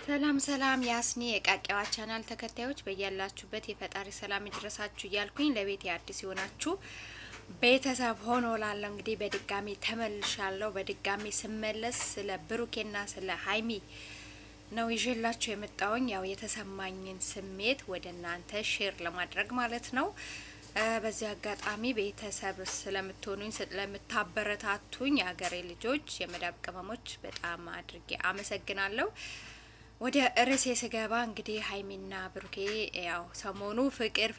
ሰላም ሰላም ያስኒ የቃቂዋ ቻናል ተከታዮች በያላችሁበት የፈጣሪ ሰላም ይድረሳችሁ እያልኩኝ ለቤት አዲስ ይሆናችሁ ቤተሰብ ሆኖ ላለው እንግዲህ በድጋሚ ተመልሻለሁ። በድጋሚ ስመለስ ስለ ብሩኬና ስለ ሀይሚ ነው ይዤላችሁ የመጣውኝ። ያው የተሰማኝን ስሜት ወደ እናንተ ሼር ለማድረግ ማለት ነው። በዚህ አጋጣሚ ቤተሰብ ስለምትሆኑኝ ስለምታበረታቱኝ የሀገሬ ልጆች የመዳብ ቅመሞች በጣም አድርጌ አመሰግናለሁ። ወደ ርዕሴ ስገባ እንግዲህ ሀይሚና ብሩኬ ያው ሰሞኑ ፍቅር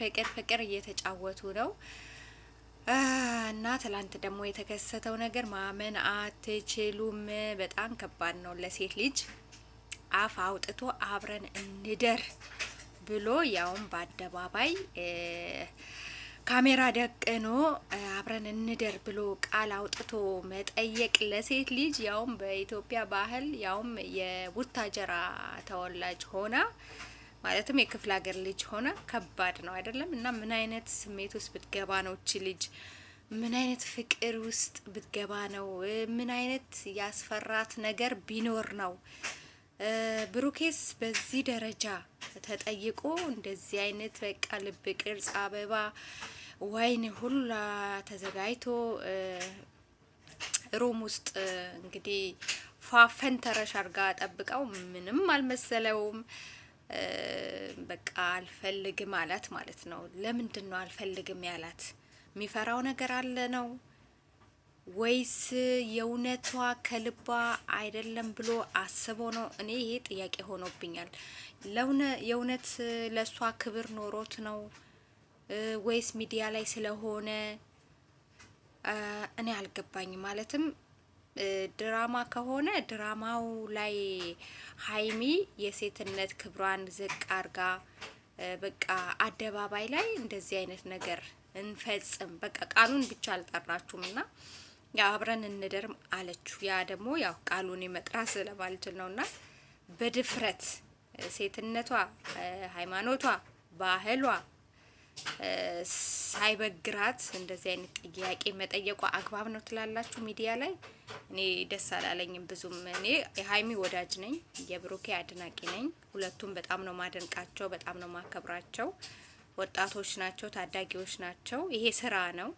እየተጫወቱ ነው እና ትላንት ደግሞ የተከሰተው ነገር ማመን አትችሉም። በጣም ከባድ ነው ለሴት ልጅ አፍ አውጥቶ አብረን እንደር ብሎ ያውም በአደባባይ ካሜራ ደቅኖ አብረን እንደር ብሎ ቃል አውጥቶ መጠየቅ ለሴት ልጅ ያውም በኢትዮጵያ ባህል ያውም የቡታጀራ ተወላጅ ሆና ማለትም የክፍለ ሀገር ልጅ ሆና ከባድ ነው አይደለም? እና ምን አይነት ስሜት ውስጥ ብትገባ ነው እቺ ልጅ? ምን አይነት ፍቅር ውስጥ ብትገባ ነው? ምን አይነት ያስፈራት ነገር ቢኖር ነው? ብሩኬስ በዚህ ደረጃ ተጠይቆ እንደዚህ አይነት በቃ ልብ ቅርጽ አበባ ወይን ሁላ ተዘጋጅቶ ሩም ውስጥ እንግዲህ ፏፈን ተረሽ አርጋ ጠብቀው ምንም አልመሰለውም። በቃ አልፈልግም አላት ማለት ነው። ለምንድን ነው አልፈልግም ያላት? የሚፈራው ነገር አለ ነው ወይስ የእውነቷ ከልባ አይደለም ብሎ አስቦ ነው? እኔ ይሄ ጥያቄ ሆኖብኛል። የእውነት ለሷ ክብር ኖሮት ነው ወይስ ሚዲያ ላይ ስለሆነ? እኔ አልገባኝ። ማለትም ድራማ ከሆነ ድራማው ላይ ሀይሚ የሴትነት ክብሯን ዝቅ አርጋ በቃ አደባባይ ላይ እንደዚህ አይነት ነገር እንፈጽም በቃ ቃሉን ብቻ አልጠራችሁም እና ያ አብረን እንደርም አለችሁ። ያ ደግሞ ያው ቃሉን የመጥራት ስለማልችል ነውና በድፍረት ሴትነቷ፣ ሃይማኖቷ፣ ባህሏ ሳይበግራት እንደዚህ አይነት ጥያቄ መጠየቋ አግባብ ነው ትላላችሁ? ሚዲያ ላይ እኔ ደስ አላለኝም ብዙም። እኔ የሀይሚ ወዳጅ ነኝ፣ የብሩኬ አድናቂ ነኝ። ሁለቱም በጣም ነው ማደንቃቸው፣ በጣም ነው ማከብራቸው። ወጣቶች ናቸው፣ ታዳጊዎች ናቸው። ይሄ ስራ ነው።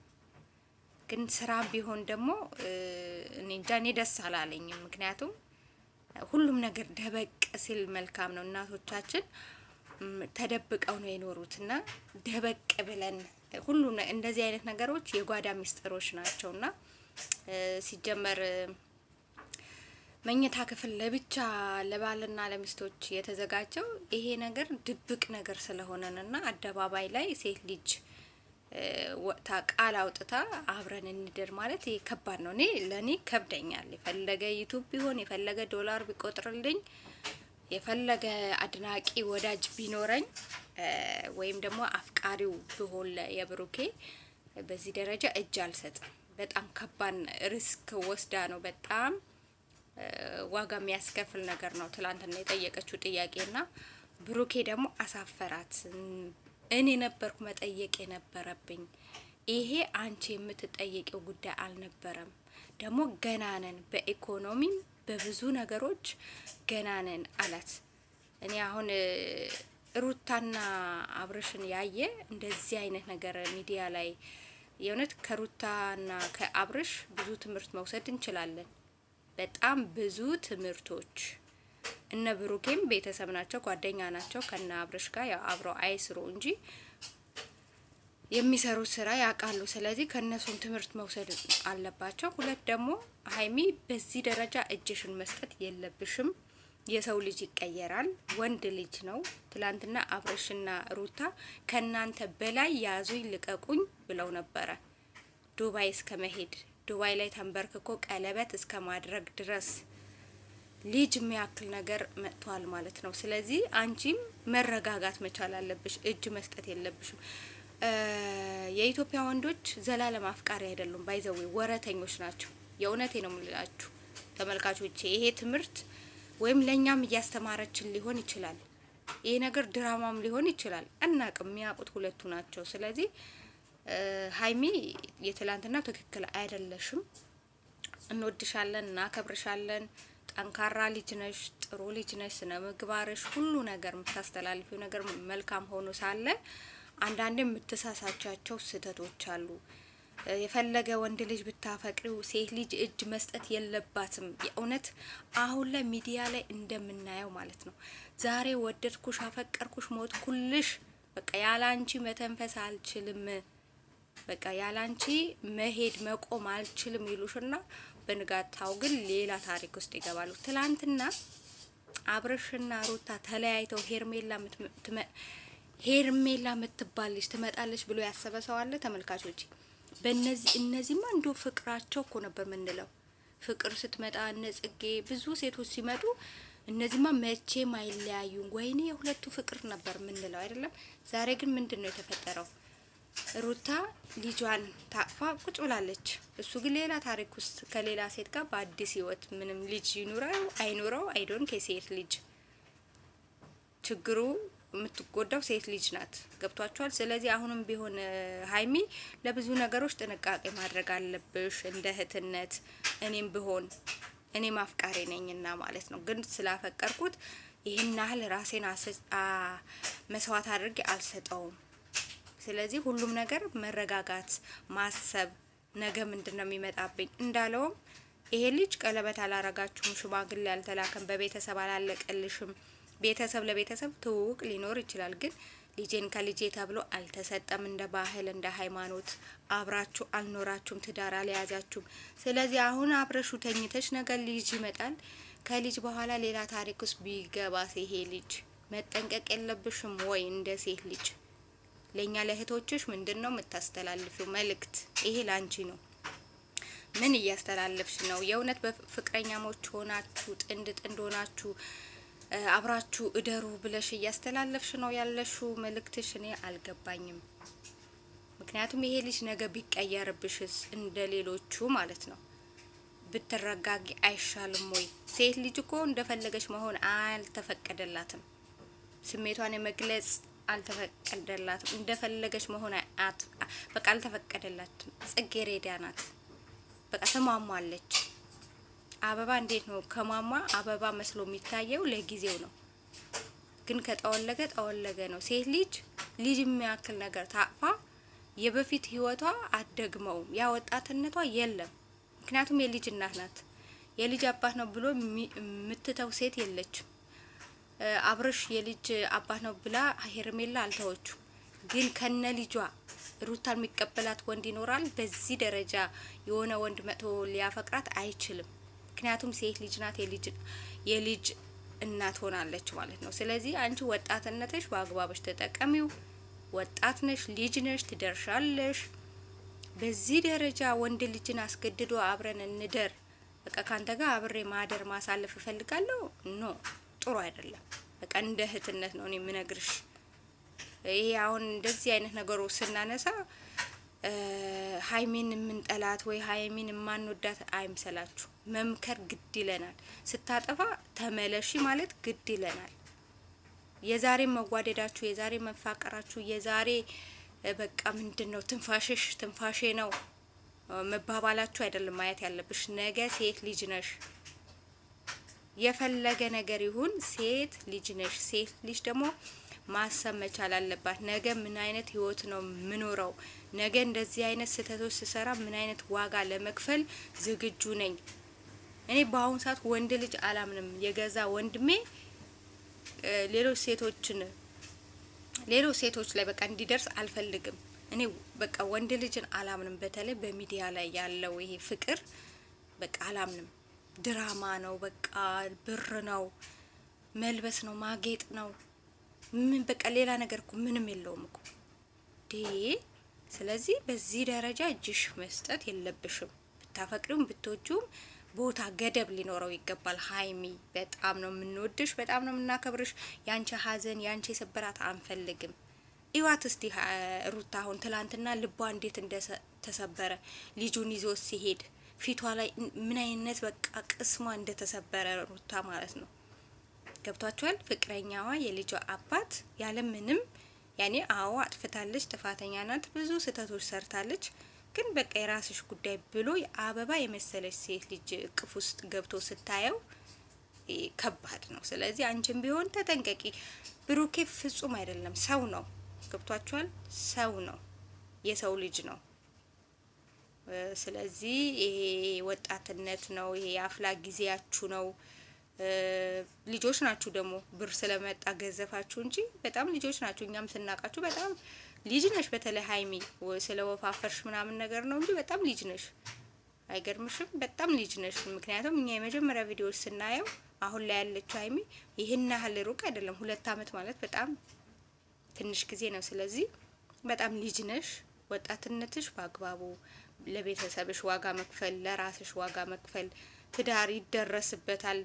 ግን ስራ ቢሆን ደግሞ እኔ እንጃ እኔ ደስ አላለኝም። ምክንያቱም ሁሉም ነገር ደበቅ ሲል መልካም ነው። እናቶቻችን ተደብቀው ነው የኖሩትና ደበቅ ብለን ሁሉም እንደዚህ አይነት ነገሮች የጓዳ ሚስጥሮች ናቸውና ሲጀመር መኝታ ክፍል ለብቻ ለባልና ለሚስቶች የተዘጋጀው ይሄ ነገር ድብቅ ነገር ስለሆነና አደባባይ ላይ ሴት ልጅ ወጣ ቃል አውጥታ አብረን እንደር ማለት ይሄ ከባድ ነው። ለኔ ከብደኛል። የፈለገ ዩቲዩብ ቢሆን የፈለገ ዶላር ቢቆጥርልኝ የፈለገ አድናቂ ወዳጅ ቢኖረኝ ወይም ደግሞ አፍቃሪው ቢሆን የብሩኬ በዚህ ደረጃ እጅ አልሰጥም። በጣም ከባድ ሪስክ ወስዳ ነው። በጣም ዋጋ የሚያስከፍል ነገር ነው ትላንትና የጠየቀችው ጥያቄና ብሩኬ ደግሞ አሳፈራት። እኔ ነበርኩ መጠየቅ የነበረብኝ። ይሄ አንቺ የምትጠየቂው ጉዳይ አልነበረም። ደግሞ ገናነን በኢኮኖሚም በብዙ ነገሮች ገናነን አላት። እኔ አሁን ሩታና አብርሽን ያየ እንደዚህ አይነት ነገር ሚዲያ ላይ የእውነት ከሩታና ከአብርሽ ብዙ ትምህርት መውሰድ እንችላለን። በጣም ብዙ ትምህርቶች። እነ ብሩኬም ቤተሰብ ናቸው፣ ጓደኛ ናቸው። ከነ አብርሽ ጋር ያው አብረው አይስሩ እንጂ የሚሰሩት ስራ ያውቃሉ። ስለዚህ ከነሱም ትምህርት መውሰድ አለባቸው። ሁለት ደግሞ ሀይሚ በዚህ ደረጃ እጅሽን መስጠት የለብሽም። የሰው ልጅ ይቀየራል፣ ወንድ ልጅ ነው። ትላንትና አብርሽና ሩታ ከናንተ በላይ ያዙኝ ልቀቁኝ ብለው ነበረ። ዱባይ እስከ መሄድ ዱባይ ላይ ተንበርክኮ ቀለበት እስከ ማድረግ ድረስ ልጅ የሚያክል ነገር መጥቷል ማለት ነው። ስለዚህ አንቺም መረጋጋት መቻል አለብሽ፣ እጅ መስጠት የለብሽም። የኢትዮጵያ ወንዶች ዘላለም አፍቃሪ አይደሉም፣ ባይዘዌ ወረተኞች ናቸው። የእውነቴ ነው የምላችሁ ተመልካቾቼ። ይሄ ትምህርት ወይም ለኛም እያስተማረችን ሊሆን ይችላል። ይሄ ነገር ድራማም ሊሆን ይችላል። አናቅም፣ የሚያውቁት ሁለቱ ናቸው። ስለዚህ ሀይሚ የትላንትና ትክክል አይደለሽም። እንወድሻለን፣ እናከብርሻለን። ጠንካራ ልጅ ነሽ፣ ጥሩ ልጅ ነሽ፣ ስነ ምግባርሽ ሁሉ ነገር የምታስተላልፊው ነገር መልካም ሆኖ ሳለ አንዳንዴ የምትሳሳቻቸው ስህተቶች አሉ። የፈለገ ወንድ ልጅ ብታፈቅሪው ሴት ልጅ እጅ መስጠት የለባትም። የእውነት አሁን ላይ ሚዲያ ላይ እንደምናየው ማለት ነው። ዛሬ ወደድኩሽ፣ አፈቀርኩሽ፣ ሞትኩልሽ፣ በቃ ያላንቺ መተንፈስ አልችልም፣ በቃ ያላንቺ መሄድ መቆም አልችልም ይሉሽና በንጋታው ግን ሌላ ታሪክ ውስጥ ይገባሉ። ትላንትና አብርሽና ሩታ ተለያይተው ሄርሜላ የምትባል ልጅ ትመጣለች ብሎ ያሰበ ሰው አለ? ተመልካቾች እነዚህማ እንዶ ፍቅራቸው እኮ ነበር ምንለው። ፍቅር ስትመጣ እነ ጽጌ ብዙ ሴቶች ሲመጡ እነዚህማ መቼም አይለያዩም። ወይኔ የሁለቱ ፍቅር ነበር ምንለው አይደለም። ዛሬ ግን ምንድነው የተፈጠረው? ሩታ ልጇን ታቅፋ ቁጭ ብላለች። እሱ ግን ሌላ ታሪክ ውስጥ ከሌላ ሴት ጋር በአዲስ ህይወት ምንም ልጅ ይኑረው አይኑረው አይዶን ከሴት ልጅ ችግሩ የምትጎዳው ሴት ልጅ ናት። ገብቷቸዋል። ስለዚህ አሁንም ቢሆን ሀይሚ ለብዙ ነገሮች ጥንቃቄ ማድረግ አለብሽ። እንደ እህትነት እኔም ቢሆን እኔም አፍቃሪ ነኝና ማለት ነው። ግን ስላፈቀርኩት ይህን ያህል ራሴን መስዋዕት አድርጌ አልሰጠውም። ስለዚህ ሁሉም ነገር መረጋጋት፣ ማሰብ፣ ነገ ምንድነው የሚመጣብኝ እንዳለውም ይሄ ልጅ ቀለበት አላረጋችሁም፣ ሽማግሌ አልተላከም፣ በቤተሰብ አላለቀልሽም። ቤተሰብ ለቤተሰብ ትውውቅ ሊኖር ይችላል፣ ግን ልጄን ከልጄ ተብሎ አልተሰጠም። እንደ ባህል እንደ ሃይማኖት አብራችሁ አልኖራችሁም፣ ትዳር አልያዛችሁም። ስለዚህ አሁን አብረሹ ተኝተሽ ነገር ልጅ ይመጣል። ከልጅ በኋላ ሌላ ታሪክ ውስጥ ቢገባስ ይሄ ልጅ መጠንቀቅ የለብሽም ወይ? እንደ ሴት ልጅ ለኛ ለእህቶችሽ ምንድነው የምታስተላልፊው መልእክት? ይሄ ላንቺ ነው። ምን እያስተላለፍሽ ነው? የእውነት በፍቅረኛሞች ሆናችሁ ጥንድ ሆናችሁ አብራችሁ እደሩ ብለሽ እያስተላለፍሽ ነው ያለሽው መልእክትሽ? እኔ አልገባኝም። ምክንያቱም ይሄ ልጅ ነገ ቢቀየርብሽስ እንደ ሌሎቹ ማለት ነው ብትረጋጊ አይሻልም ወይ? ሴት ልጅ እኮ እንደፈለገች መሆን አልተፈቀደላትም። ስሜቷን የመግለጽ አልተፈቀደላትም። እንደፈለገች መሆን በቃ አልተፈቀደላትም። ጽጌረዳ ናት። በቃ ተሟሟለች። አበባ እንዴት ነው ከሟሟ አበባ መስሎ የሚታየው? ለጊዜው ነው፣ ግን ከጠወለገ ጠወለገ ነው። ሴት ልጅ የሚያክል ነገር ታቅፋ የበፊት ህይወቷ አትደግመውም። ያ ወጣትነቷ የለም። ምክንያቱም የልጅ እናት ናት። የልጅ አባት ነው ብሎ የምትተው ሴት የለችም። አብርሽ የልጅ አባት ነው ብላ ሄርሜላ አልተወቹ፣ ግን ከነ ልጇ ሩታን የሚቀበላት ወንድ ይኖራል? በዚህ ደረጃ የሆነ ወንድ መጥቶ ሊያፈቅራት አይችልም። ምክንያቱም ሴት ልጅ ናት፣ የልጅ እናት ሆናለች ማለት ነው። ስለዚህ አንቺ ወጣትነትሽ በአግባብሽ ተጠቀሚው። ወጣት ነሽ፣ ልጅ ነሽ፣ ትደርሻለሽ። በዚህ ደረጃ ወንድ ልጅን አስገድዶ አብረን እንደር፣ በቃ ካንተ ጋር አብሬ ማደር ማሳለፍ እፈልጋለሁ ኖ ጥሩ አይደለም። በቃ እንደ እህትነት ነው እኔ የምነግርሽ። ይሄ አሁን እንደዚህ አይነት ነገሮች ስናነሳ ሀይሚን የምንጠላት ወይ ሀይሚን የማንወዳት አይምሰላችሁ። መምከር ግድ ይለናል። ስታጠፋ ተመለሺ ማለት ግድ ይለናል። የዛሬ መዋደዳችሁ፣ የዛሬ መፋቀራችሁ፣ የዛሬ በቃ ምንድነው ትንፋሼ ነው መባባላችሁ አይደለም ማየት ያለብሽ። ነገ ሴት ልጅ ነሽ። የፈለገ ነገር ይሁን ሴት ልጅ ነሽ። ሴት ልጅ ደግሞ ማሰብ መቻል አለባት። ነገ ምን አይነት ህይወት ነው ምኖረው? ነገ እንደዚህ አይነት ስህተቶች ስሰራ ምን አይነት ዋጋ ለመክፈል ዝግጁ ነኝ? እኔ በአሁን ሰዓት ወንድ ልጅ አላምንም። የገዛ ወንድሜ ሌሎች ሴቶች ላይ በቃ እንዲደርስ አልፈልግም። እኔ በቃ ወንድ ልጅን አላምንም። በተለይ በሚዲያ ላይ ያለው ይሄ ፍቅር በቃ አላምንም። ድራማ ነው፣ በቃ ብር ነው፣ መልበስ ነው፣ ማጌጥ ነው። ምን በቃ ሌላ ነገር እኮ ምንም የለውም እኮ ዴ። ስለዚህ በዚህ ደረጃ እጅሽ መስጠት የለብሽም። ብታፈቅሪውም ብትወጂውም ቦታ ገደብ ሊኖረው ይገባል። ሀይሚ በጣም ነው የምንወድሽ፣ በጣም ነው የምናከብርሽ። ያንቺ ሀዘን ያንቺ ስብራት አንፈልግም። ኢዋት እስቲ ሩታ አሁን ትላንትና ልቧ እንዴት እንደተሰበረ ልጁን ይዞ ሲሄድ ፊቷ ላይ ምን አይነት በቃ ቅስሟ እንደተሰበረ ሩታ ማለት ነው። ገብቷቸዋል። ፍቅረኛዋ የልጇ አባት ያለ ምንም ያኔ አዎ አጥፍታለች፣ ጥፋተኛ ናት፣ ብዙ ስህተቶች ሰርታለች። ግን በቃ የራስሽ ጉዳይ ብሎ አበባ የመሰለች ሴት ልጅ እቅፍ ውስጥ ገብቶ ስታየው ከባድ ነው። ስለዚህ አንቺም ቢሆን ተጠንቀቂ። ብሩኬ ፍጹም አይደለም፣ ሰው ነው። ገብቷችኋል? ሰው ነው፣ የሰው ልጅ ነው። ስለዚህ ይሄ ወጣትነት ነው፣ ይሄ የአፍላ ጊዜያችሁ ነው። ልጆች ናችሁ ደግሞ ብር ስለመጣ ገዘፋችሁ እንጂ በጣም ልጆች ናችሁ። እኛም ስናቃችሁ በጣም ልጅ ነሽ። በተለይ ሀይሚ ስለ ወፋፈርሽ ምናምን ነገር ነው እንጂ በጣም ልጅ ነሽ። አይገርምሽም? በጣም ልጅ ነሽ። ምክንያቱም እኛ የመጀመሪያ ቪዲዮዎች ስናየው አሁን ላይ ያለችው ሀይሚ ይህን ያህል ሩቅ አይደለም። 2 አመት ማለት በጣም ትንሽ ጊዜ ነው። ስለዚህ በጣም ልጅ ነሽ። ወጣትነትሽ በአግባቡ ለቤተሰብሽ ዋጋ መክፈል፣ ለራስሽ ዋጋ መክፈል። ትዳር ይደረስበታል።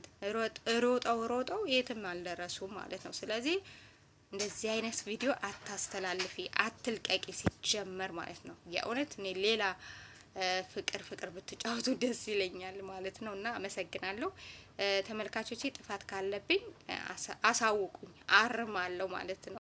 ሮጠው የትም አልደረሱ ማለት ነው። ስለዚህ እንደዚህ አይነት ቪዲዮ አታስተላልፊ፣ አትልቀቂ ሲጀመር ማለት ነው። የእውነት እኔ ሌላ ፍቅር ብትጫወቱ ደስ ይለኛል ማለት ነው። እና አመሰግናለሁ ተመልካቾቼ። ጥፋት ካለብኝ አሳውቁኝ፣ አርማለሁ ማለት ነው።